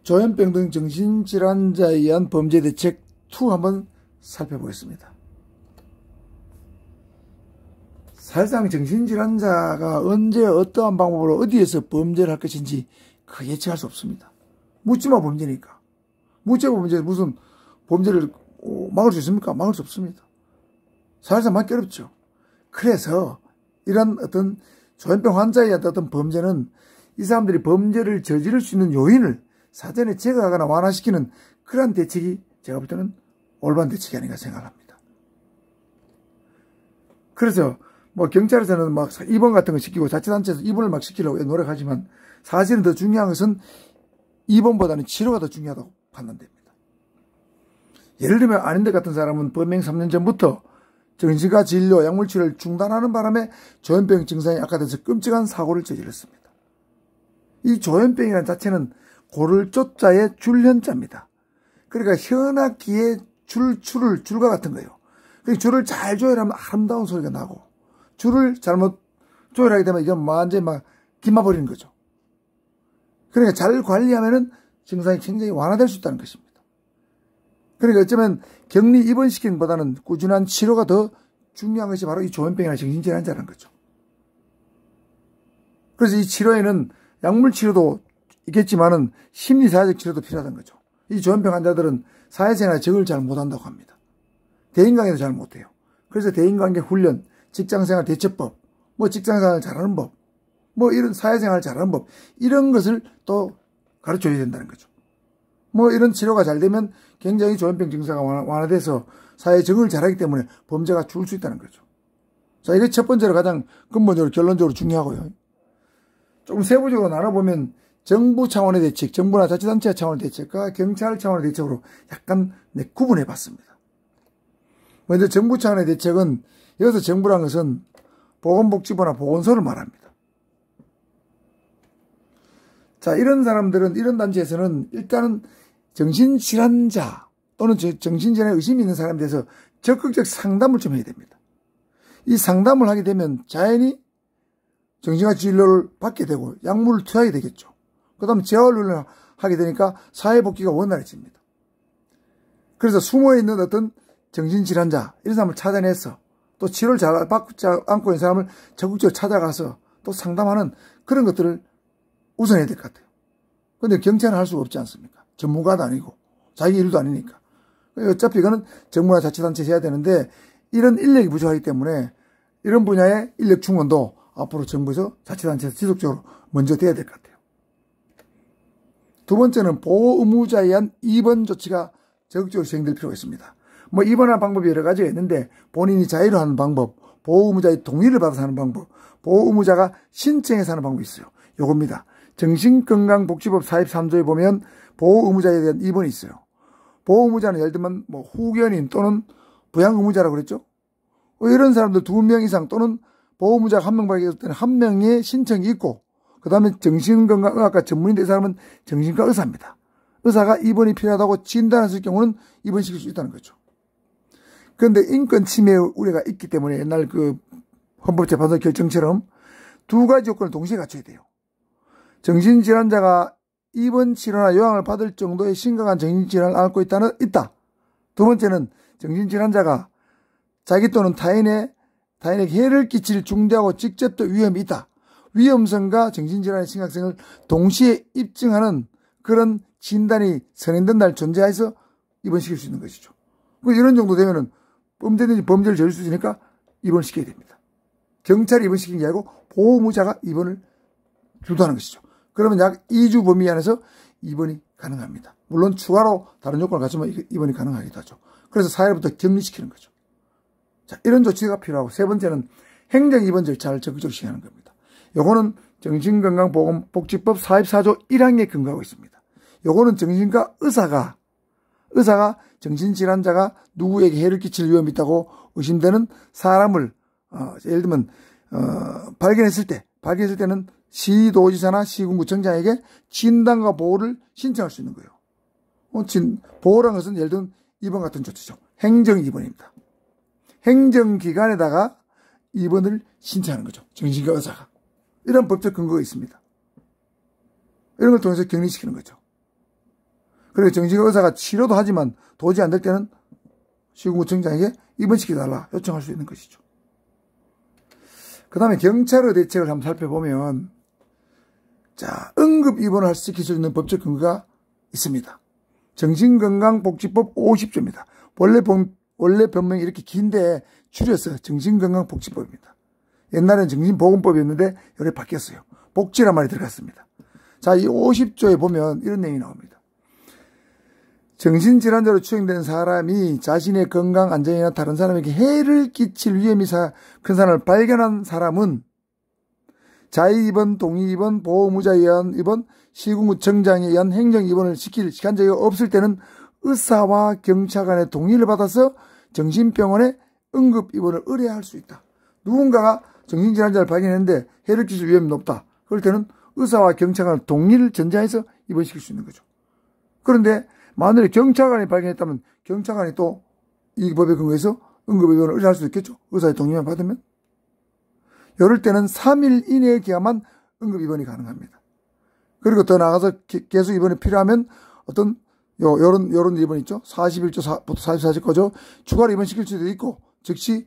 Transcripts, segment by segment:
조현병 등 정신질환자에 의한 범죄 대책 2 한번 살펴보겠습니다. 사실상 정신질환자가 언제 어떠한 방법으로 어디에서 범죄를 할 것인지 그 예측할 수 없습니다. 묻지마 범죄니까. 묻지마 범죄에서 무슨 범죄를 막을 수 있습니까? 막을 수 없습니다. 사실상 막기 어렵죠. 그래서 이런 어떤 조현병 환자에 의한 어떤 범죄는 이 사람들이 범죄를 저지를 수 있는 요인을 사전에 제거하거나 완화시키는 그러한 대책이 제가 볼 때는 올바른 대책이 아닌가 생각합니다. 그래서 뭐 경찰에서는 막 입원 같은 거 시키고 자치단체에서 입원을 막 시키려고 노력하지만 사실은 더 중요한 것은 입원보다는 치료가 더 중요하다고 판단됩니다. 예를 들면 안인대 같은 사람은 범행 3년 전부터 정신과 진료, 약물 치료를 중단하는 바람에 조현병 증상이 악화돼서 끔찍한 사고를 저질렀습니다. 이 조현병이라는 자체는 고를 조자의 줄현자입니다. 그러니까 현악기의 줄과 같은 거예요. 줄을 잘 조율하면 아름다운 소리가 나고 줄을 잘못 조율하게 되면 이건 완전히 막 기마버리는 거죠. 그러니까 잘 관리하면은 증상이 굉장히 완화될 수 있다는 것입니다. 그러니까 어쩌면 격리 입원시키는 것보다는 꾸준한 치료가 더 중요한 것이 바로 이 조현병이나 정신질환자라는 거죠. 그래서 이 치료에는 약물 치료도 있겠지만은 심리사회적 치료도 필요하다는 거죠. 이 조현병 환자들은 사회생활에 적응을 잘 못한다고 합니다. 대인관계도 잘 못해요. 그래서 대인관계 훈련, 직장생활 대처법, 뭐 직장생활 잘하는 법, 뭐 이런 사회생활 잘하는 법, 이런 것을 또 가르쳐야 된다는 거죠. 뭐 이런 치료가 잘 되면 굉장히 조현병 증상가 완화돼서 사회에 적응을 잘하기 때문에 범죄가 줄을 수 있다는 거죠. 자, 이게 첫 번째로 가장 근본적으로 결론적으로 중요하고요. 조금 세부적으로 나눠보면 정부 차원의 대책, 정부나 자치단체 차원의 대책과 경찰 차원의 대책으로 약간 구분해 봤습니다. 먼저 정부 차원의 대책은 여기서 정부란 것은 보건복지부나 보건소를 말합니다. 자, 이런 사람들은, 이런 단체에서는 일단은 정신질환자 또는 정신질환에 의심이 있는 사람에 대해서 적극적 상담을 좀 해야 됩니다. 이 상담을 하게 되면 자연히 정신과 진료를 받게 되고 약물을 투여하게 되겠죠. 그 다음에 재활을 하게 되니까 사회복귀가 원활해집니다. 그래서 숨어있는 어떤 정신질환자, 이런 사람을 찾아내서 또 치료를 잘 받지 않고 있는 사람을 적극적으로 찾아가서 또 상담하는 그런 것들을 우선해야 될 것 같아요. 그런데 경찰은 할 수가 없지 않습니까? 전문가도 아니고 자기 일도 아니니까. 어차피 이거는 정부나 자치단체에서 해야 되는데 이런 인력이 부족하기 때문에 이런 분야의 인력 충원도 앞으로 정부에서 자치단체에서 지속적으로 먼저 돼야 될 것 같아요. 두 번째는 보호 의무자에 의한 입원 조치가 적극적으로 시행될 필요가 있습니다. 뭐 입원하는 방법이 여러 가지가 있는데 본인이 자유로 하는 방법, 보호 의무자의 동의를 받아서 하는 방법, 보호 의무자가 신청해서 하는 방법이 있어요. 요겁니다. 정신건강복지법 43조에 보면 보호 의무자에 대한 입원이 있어요. 보호 의무자는 예를 들면 뭐 후견인 또는 부양 의무자라고 그랬죠. 이런 사람들 2명 이상 또는 보호 의무자가 1명 밖에 없을 때는 1명의 신청이 있고 그 다음에 정신건강의학과 전문인데 이 사람은 정신과 의사입니다. 의사가 입원이 필요하다고 진단했을 경우는 입원시킬 수 있다는 거죠. 그런데 인권 침해 우려가 있기 때문에 옛날 그 헌법재판소 결정처럼 두 가지 요건을 동시에 갖춰야 돼요. 정신질환자가 입원 치료나 요양을 받을 정도의 심각한 정신질환을 앓고 있다. 두 번째는 정신질환자가 자기 또는 타인에게 해를 끼칠 중대하고 직접적 위험이 있다. 위험성과 정신질환의 심각성을 동시에 입증하는 그런 진단이 선행된 날 존재해서 입원시킬 수 있는 것이죠. 이런 정도 되면은 범죄든지 범죄를 저질 수 있으니까 입원시켜야 됩니다. 경찰이 입원시키는 게 아니고 보호의무자가 입원을 주도하는 것이죠. 그러면 약 2주 범위 안에서 입원이 가능합니다. 물론 추가로 다른 요건을 갖추면 입원이 가능하기도 하죠. 그래서 사회로부터 격리시키는 거죠. 자, 이런 조치가 필요하고 세 번째는 행정입원 절차를 적극적으로 시행하는 겁니다. 요거는 정신건강보건복지법 44조 1항에 근거하고 있습니다. 요거는 정신과 의사가 정신질환자가 누구에게 해를 끼칠 위험이 있다고 의심되는 사람을 예를 들면 발견했을 때는 시도지사나 시군구청장에게 진단과 보호를 신청할 수 있는 거예요. 보호라는 것은 예를 들면 입원 같은 조치죠. 행정입원입니다. 행정기관에다가 입원을 신청하는 거죠. 정신과 의사가. 이런 법적 근거가 있습니다. 이런 걸 통해서 격리시키는 거죠. 그리고 정신과 의사가 치료도 하지만 도저히 안 될 때는 시군구청장에게 입원시켜달라 요청할 수 있는 것이죠. 그 다음에 경찰의 대책을 한번 살펴보면, 자, 응급 입원을 시킬 수 있는 법적 근거가 있습니다. 정신건강복지법 50조입니다. 원래 변명이 이렇게 긴데 줄여서 정신건강복지법입니다. 옛날엔 정신보건법이었는데 여기 바뀌었어요. 복지란 말이 들어갔습니다. 자, 이 50조에 보면 이런 내용이 나옵니다. 정신질환자로 추정되는 사람이 자신의 건강 안전이나 다른 사람에게 해를 끼칠 위험이 큰 사람을 발견한 사람은 자의입원, 동의입원, 보호무자에 의한 입원, 시군구청장에 의한 행정입원을 시킬 시간적이 없을 때는 의사와 경찰관의 동의를 받아서 정신병원에 응급입원을 의뢰할 수 있다. 누군가가 정신질환자를 발견했는데 해를 끼칠 위험이 높다. 그럴 때는 의사와 경찰관의 동의를 전제해서 입원시킬 수 있는 거죠. 그런데 만약에 경찰관이 발견했다면 경찰관이 또 이 법에 근거해서 응급입원을 의뢰할 수 있겠죠. 의사의 동의만 받으면. 이럴 때는 3일 이내의 기간만 응급입원이 가능합니다. 그리고 더 나아가서 계속 입원이 필요하면 어떤 요런 입원 있죠. 41조부터 44조까지 추가로 입원시킬 수도 있고 즉시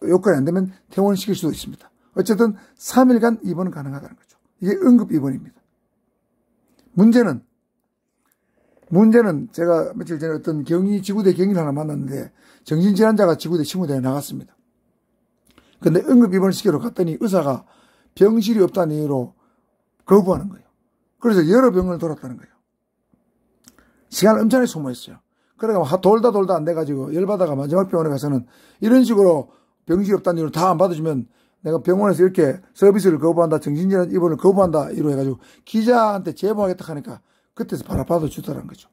요건이 안 되면 퇴원시킬 수도 있습니다. 어쨌든 3일간 입원은 가능하다는 거죠. 이게 응급입원입니다. 문제는 제가 며칠 전에 어떤 지구대 경위를 하나 만났는데 정신질환자가 지구대 친구대에 나갔습니다. 근데 응급입원을 시키러 갔더니 의사가 병실이 없다는 이유로 거부하는 거예요. 그래서 여러 병원을 돌았다는 거예요. 시간을 엄청나게 소모했어요. 그러니까 돌다 안 돼가지고 열받아가 마지막 병원에 가서는 이런 식으로 병실이 없다는 이유로 다 안 받아주면 내가 병원에서 이렇게 서비스를 거부한다, 정신질환 입원을 거부한다 이로 해가지고 기자한테 제보하겠다 하니까 그때서 바로 받아주더라는 거죠.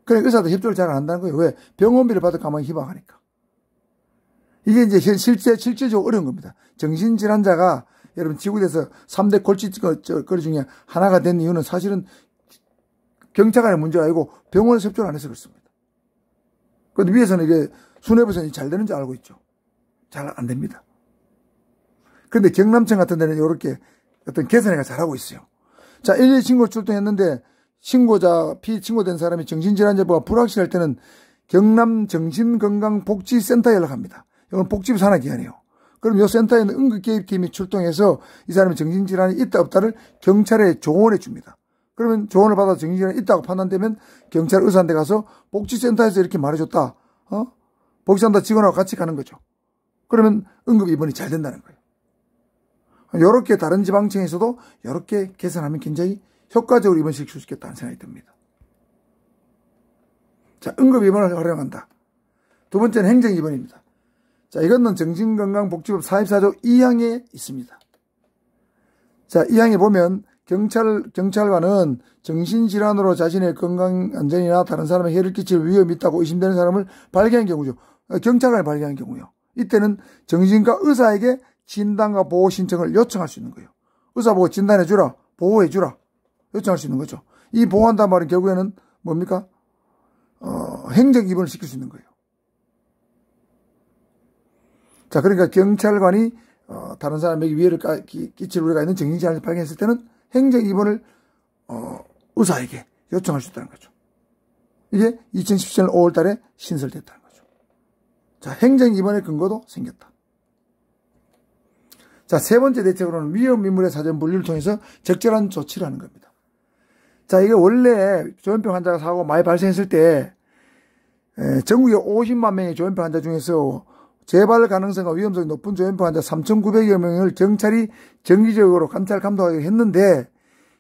그러니까 의사도 협조를 잘 안 한다는 거예요. 왜? 병원비를 받아 가만히 희망하니까. 이게 이제 실질적으로 어려운 겁니다. 정신질환자가 여러분 지구대에서 3대 골칫거리 중에 하나가 된 이유는 사실은 경찰관의 문제가 아니고 병원에서 협조를 안 해서 그렇습니다. 그런데 위에서는 이게 수뇌부에서는 잘 되는지 알고 있죠. 잘 안 됩니다. 그런데 경남청 같은 데는 이렇게 어떤 개선해가 잘하고 있어요. 자, 112 신고 출동했는데 신고된 사람이 정신질환자가 불확실할 때는 경남 정신건강복지센터에 연락합니다. 이건 복지부 산하기관이에요. 그럼 이 센터에 있는 응급개입팀이 출동해서 이 사람이 정신질환이 있다 없다를 경찰에 조언해 줍니다. 그러면 조언을 받아서 정신질환이 있다고 판단되면 경찰 의사한테 가서 복지센터에서 이렇게 말해줬다. 복지센터 직원하고 같이 가는 거죠. 그러면 응급입원이 잘 된다는 거예요. 이렇게 다른 지방청에서도 이렇게 개선하면 굉장히 효과적으로 입원시킬 수 있겠다는 생각이 듭니다. 자, 응급입원을 활용한다. 두 번째는 행정입원입니다. 자, 이거는 정신건강복지법 44조 2항에 있습니다. 자, 2항에 보면 경찰관은 정신질환으로 자신의 건강 안전이나 다른 사람의 해를 끼칠 위험이 있다고 의심되는 사람을 발견한 경우죠. 경찰관이 발견한 경우요. 이때는 정신과 의사에게 진단과 보호 신청을 요청할 수 있는 거예요. 의사 보고 진단해주라, 보호해주라 요청할 수 있는 거죠. 이 보호한다는 말은 결국에는 뭡니까? 행정입원을 시킬 수 있는 거예요. 자, 그러니까 경찰관이 다른 사람에게 위해를 끼칠 우려가 있는 정신질환을 발견했을 때는 행정입원을 의사에게 요청할 수 있다는 거죠. 이게 2017년 5월 달에 신설됐다는 거죠. 자, 행정입원의 근거도 생겼다. 자, 세 번째 대책으로는 위험인물의 사전 분류를 통해서 적절한 조치를 하는 겁니다. 자, 이게 원래 조현병 환자가 사고가 많이 발생했을 때 전국에 50만 명의 조현병 환자 중에서 재발 가능성과 위험성이 높은 조현병 환자 3,900여 명을 경찰이 정기적으로 관찰 감독하기로 했는데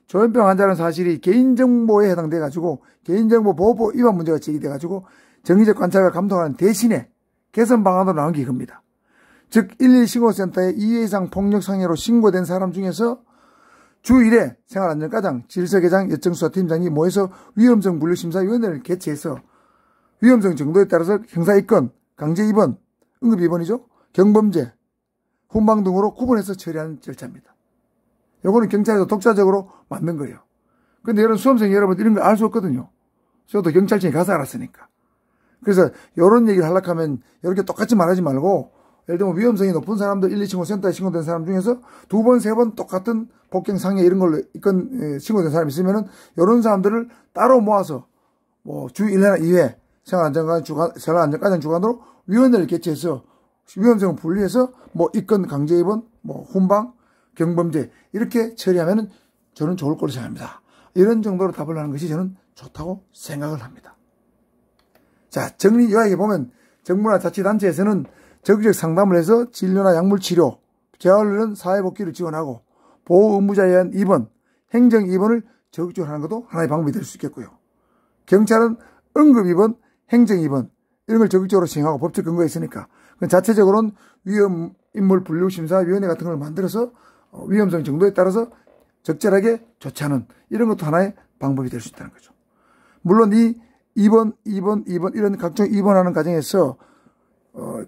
조현병 환자는 사실이 개인정보에 해당돼가지고 개인정보 보호법 위반 문제가 제기돼가지고 정기적 관찰과 감독하는 대신에 개선 방안으로 나온 게 이겁니다. 즉 112 신고센터에 2회 이상 폭력상해로 신고된 사람 중에서 주 1회 생활안전과장, 질서계장, 여청수사팀장이 모여서 위험성 분류심사위원회를 개최해서 위험성 정도에 따라서 형사입건, 강제입원, 응급입원이죠. 경범죄, 훈방 등으로 구분해서 처리하는 절차입니다. 요거는 경찰에서 독자적으로 만든 거예요. 근데 이런 수험생 여러분 이런 거 알 수 없거든요. 저도 경찰청에 가서 알았으니까. 그래서 이런 얘기를 하려고 하면 이렇게 똑같이 말하지 말고 예를 들면 위험성이 높은 사람들 1, 2 신고센터에 신고된 사람 중에서 2번, 3번 똑같은 폭행, 상해 이런 걸로 신고된 사람이 있으면은 이런 사람들을 따로 모아서 뭐 주 1회, 2회 생활안전과장 주관으로 위원회를 개최해서 위험성을 분리해서 뭐 입건 강제 입원, 뭐 훈방, 경범죄 이렇게 처리하면은 저는 좋을 거로 생각합니다. 이런 정도로 답을 하는 것이 저는 좋다고 생각을 합니다. 자, 정리 요약해 보면 정부나 자치단체에서는 적극적 상담을 해서 진료나 약물 치료, 재활은 사회복귀를 지원하고 보호 의무자에 의한 입원, 행정 입원을 적극적으로 하는 것도 하나의 방법이 될 수 있겠고요. 경찰은 응급 입원, 행정 입원 이런 걸 적극적으로 시행하고 법적 근거가 있으니까 자체적으로는 위험 인물 분류 심사위원회 같은 걸 만들어서 위험성 정도에 따라서 적절하게 조치하는 이런 것도 하나의 방법이 될 수 있다는 거죠. 물론 이 입원 이런 각종 입원하는 과정에서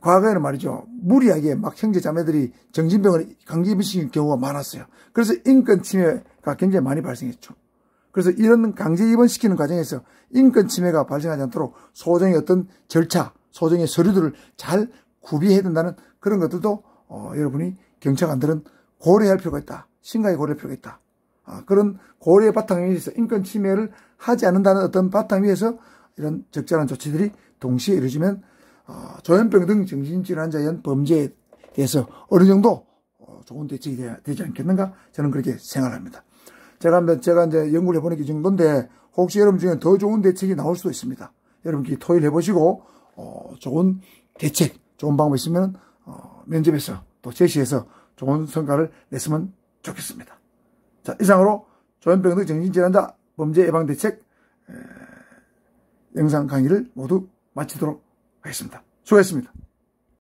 과거에는 말이죠. 무리하게 막 형제 자매들이 정신병을 강제 입원시킨 경우가 많았어요. 그래서 인권 침해가 굉장히 많이 발생했죠. 그래서 이런 강제 입원시키는 과정에서 인권 침해가 발생하지 않도록 소정의 어떤 절차, 소정의 서류들을 잘 구비해야 된다는 그런 것들도 여러분이 경찰관들은 고려할 필요가 있다. 심각하게 고려할 필요가 있다. 그런 고려의 바탕 위에서 인권 침해를 하지 않는다는 어떤 바탕 위에서 이런 적절한 조치들이 동시에 이루어지면 조현병 등 정신질환자에 의한 범죄에 대해서 어느 정도 좋은 대책이 되지 않겠는가 저는 그렇게 생각합니다. 제가 이제 연구를 해보는 게 이 정도인데 혹시 여러분 중에 더 좋은 대책이 나올 수도 있습니다. 여러분끼리 토의를 해보시고 좋은 대책, 좋은 방법이 있으면 면접에서 또 제시해서 좋은 성과를 냈으면 좋겠습니다. 자, 이상으로 조현병 등 정신질환자 범죄 예방 대책 영상 강의를 모두 마치도록 하겠습니다. 수고하셨습니다.